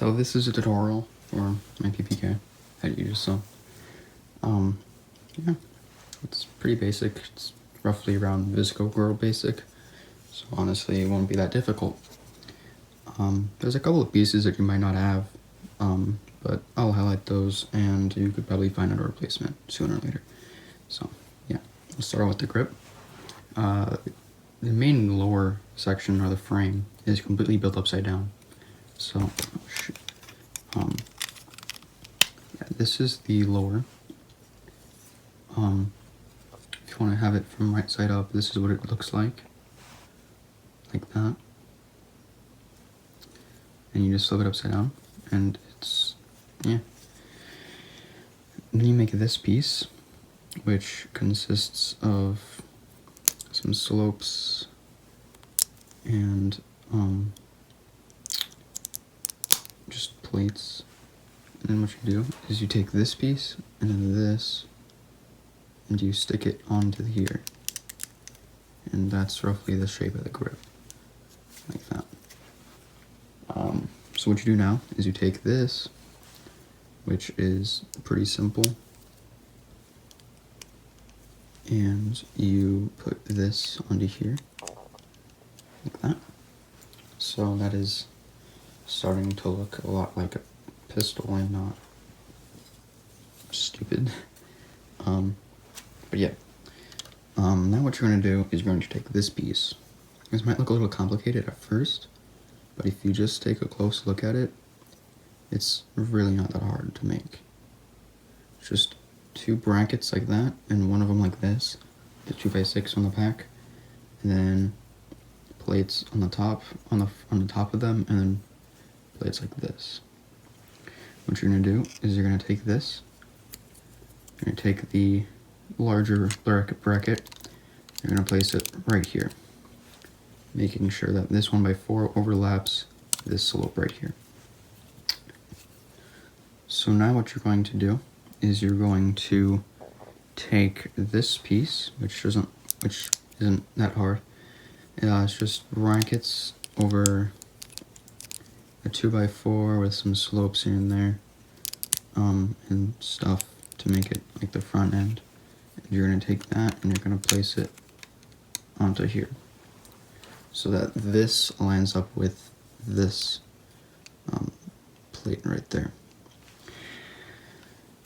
So this is a tutorial for my PPK that you just saw. Yeah, it's pretty basic. It's roughly around Visco Girl basic, so honestly it won't be that difficult. There's a couple of pieces that you might not have, but I'll highlight those and you could probably find a replacement sooner or later. So yeah, we'll start with the grip. The main lower section, or the frame, is completely built upside down. So, yeah, this is the lower. If you want to have it from right side up, this is what it looks like that. And you just flip it upside down, and it's, yeah. And then you make this piece, which consists of some slopes and just plates. And then what you do is you take this piece and then this, and you stick it onto here, and that's roughly the shape of the grip, like that. So what you do now is you take this, which is pretty simple, and you put this onto here, like that. So that is starting to look a lot like a pistol and not stupid. But yeah. Now what you're going to do is you're going to take this piece. This might look a little complicated at first, but if you just take a close look at it, it's really not that hard to make. It's just two brackets like that, and one of them like this, the 2x6 on the back, and then plates on the top, on the top of them, and then plates like this. What you're going to do is you're going to take this, you're going to take the larger bracket, you're going to place it right here, making sure that this 1x4 overlaps this slope right here. So now what you're going to do is you're going to take this piece, which isn't that hard. It's just brackets over a 2x4 with some slopes here and there, and stuff to make it like the front end. And you're going to take that and you're going to place it onto here, so that this lines up with this plate right there.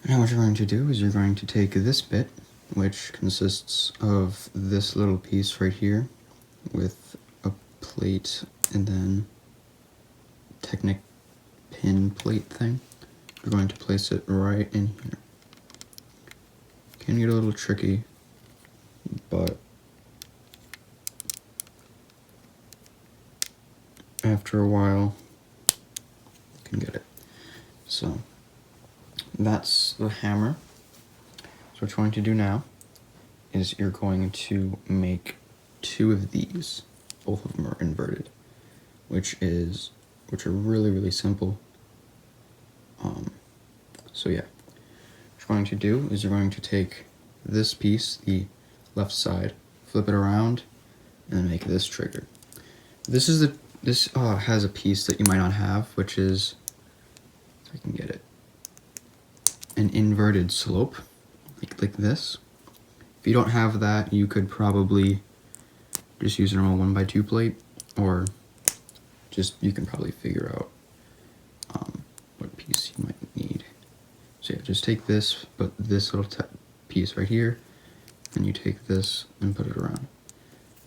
Now what you're going to do is you're going to take this bit, which consists of this little piece right here with a plate and then Technic pin plate thing. You're going to place it right in here. Can get a little tricky, but after a while you can get it. So that's the hammer. So what you're going to do now is you're going to make two of these. Both of them are inverted, which are really simple. So yeah, what you're going to do is you're going to take this piece, the left side, flip it around, and then make this trigger. This has a piece that you might not have, which is, if I can get it, an inverted slope, like this. If you don't have that, you could probably just use a normal 1x2 plate, or you can probably figure out what piece you might need. So yeah, just take this, put this little piece right here, and you take this and put it around.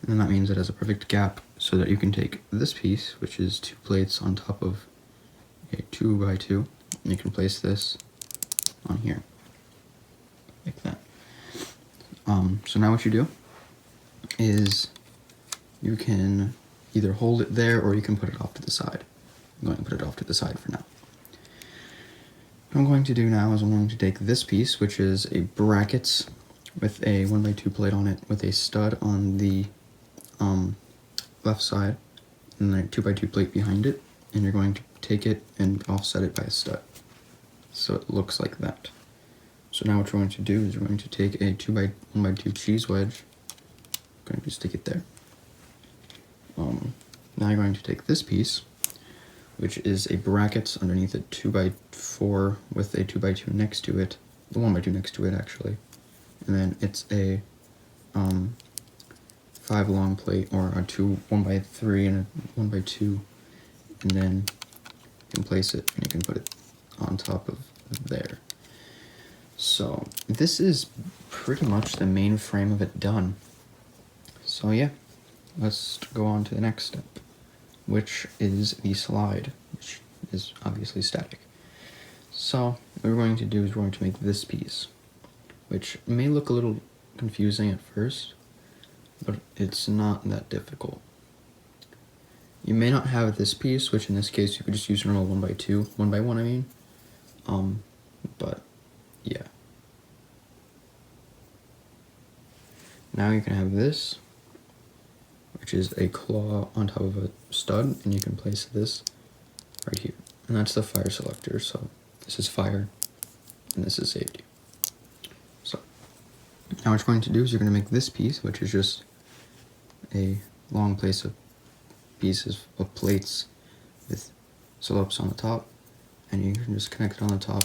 And then that means it has a perfect gap so that you can take this piece, which is two plates on top of a 2x2, and you can place this on here, like that. So now what you do is you can either hold it there or you can put it off to the side. I'm going to put it off to the side for now. What I'm going to do now is I'm going to take this piece, which is a bracket with a 1x2 plate on it with a stud on the left side and then a 2x2 plate behind it, and you're going to take it and offset it by a stud so it looks like that. So now what you're going to do is you're going to take a 1x2 cheese wedge, I'm going to stick it there. Now you're going to take this piece, which is a bracket underneath a 2x4 with a 2x2 next to it, the 1x2 next to it actually, and then it's a 5 long plate, or a 1x3 and a 1x2, and then you can place it and you can put it on top of there. So this is pretty much the main frame of it done. So yeah, let's go on to the next step, which is the slide, which is obviously static. So what we're going to do is we're going to make this piece, which may look a little confusing at first, but it's not that difficult. You may not have this piece, which in this case you could just use normal 1x2, 1x1 I mean, but yeah. Now you can have this, which is a claw on top of a stud, and you can place this right here. And that's the fire selector, so this is fire, and this is safety. So, now what you're going to do is you're going to make this piece, which is just a long place of pieces of plates with slopes on the top, and you can just connect it on the top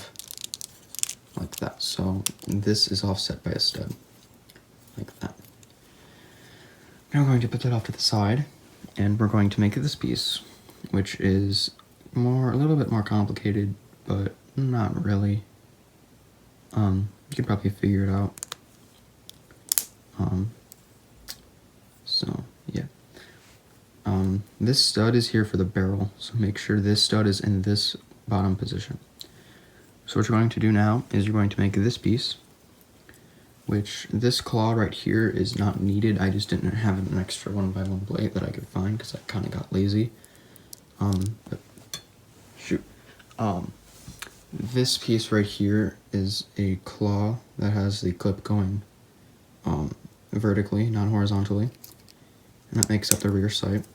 like that. So this is offset by a stud, like that. Now we're going to put that off to the side, and we're going to make this piece, which is a little bit more complicated, but not really. You can probably figure it out. So yeah. This stud is here for the barrel, so make sure this stud is in this bottom position. So what you're going to do now is you're going to make this piece, which this claw right here is not needed. I just didn't have an extra 1x1 plate that I could find because I kind of got lazy. But shoot. This piece right here is a claw that has the clip going vertically, not horizontally. And that makes up the rear sight,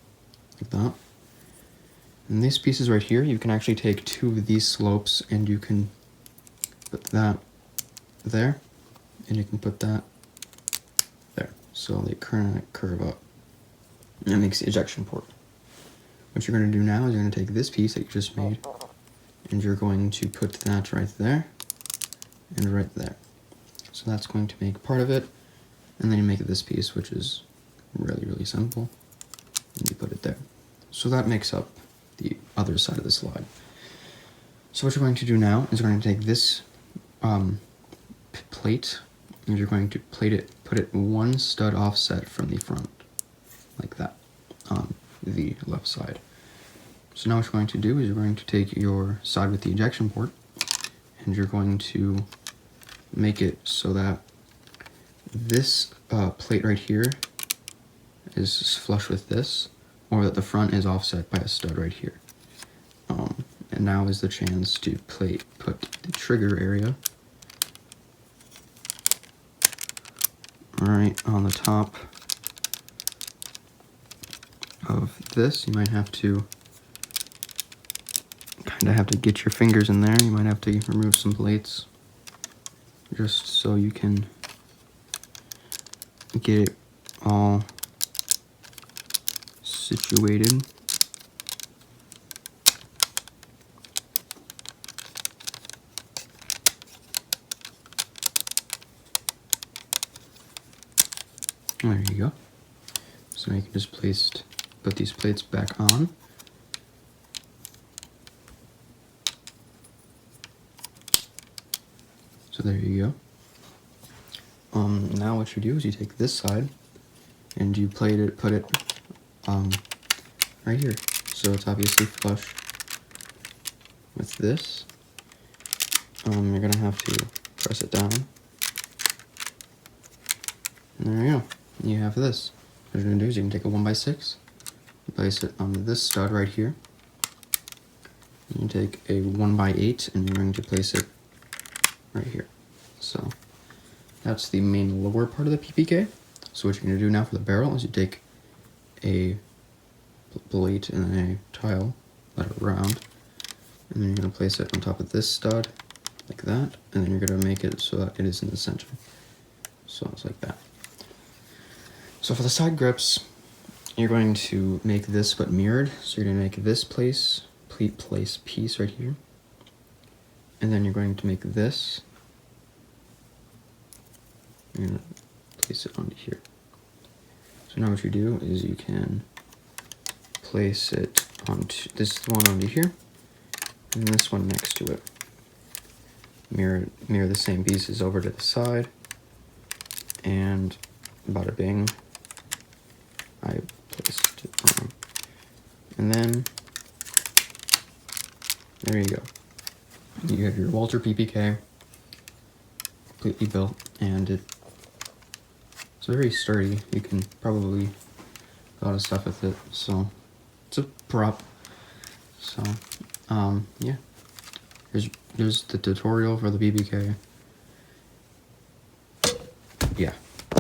like that. And these pieces right here, you can actually take 2 of these slopes and you can put that there, and you can put that there. So they kind of curve up. And that makes the ejection port. What you're going to do now is you're going to take this piece that you just made, and you're going to put that right there, and right there. So that's going to make part of it, and then you make this piece, which is really, really simple, and you put it there. So that makes up the other side of the slide. So what you're going to do now is you're going to take this plate, and you're going to put it 1 stud offset from the front, like that, on the left side. So now what you're going to do is you're going to take your side with the ejection port, and you're going to make it so that this plate right here is flush with this, or that the front is offset by a stud right here. And now is the chance to put the trigger area right on the top of this. You might have to get your fingers in there. You might have to remove some plates just so you can get it all situated. There you go. So you can just put these plates back on. So there you go. Now what you do is you take this side and you put it right here. So it's obviously flush with this. You're gonna have to press it down. And there you go. You have this. What you're gonna do is you can take a 1x6, place it on this stud right here. You take a 1x8 and you're going to place it right here. So that's the main lower part of the PPK. So what you're going to do now for the barrel is you take a plate and a tile, let it round, and then you're going to place it on top of this stud like that, and then you're going to make it so that it is in the center. So it's like that. So for the side grips, you're going to make this but mirrored. So you're going to make this plate complete place piece right here. And then you're going to make this. You're going to place it onto here. So now what you do is you can place it onto this one onto here, and this one next to it. Mirror the same pieces over to the side, and bada bing, I placed it on. And then there you go. You have your Walther PPK completely built, and it's very sturdy. You can probably do a lot of stuff with it. So it's a prop. So yeah. There's the tutorial for the PPK.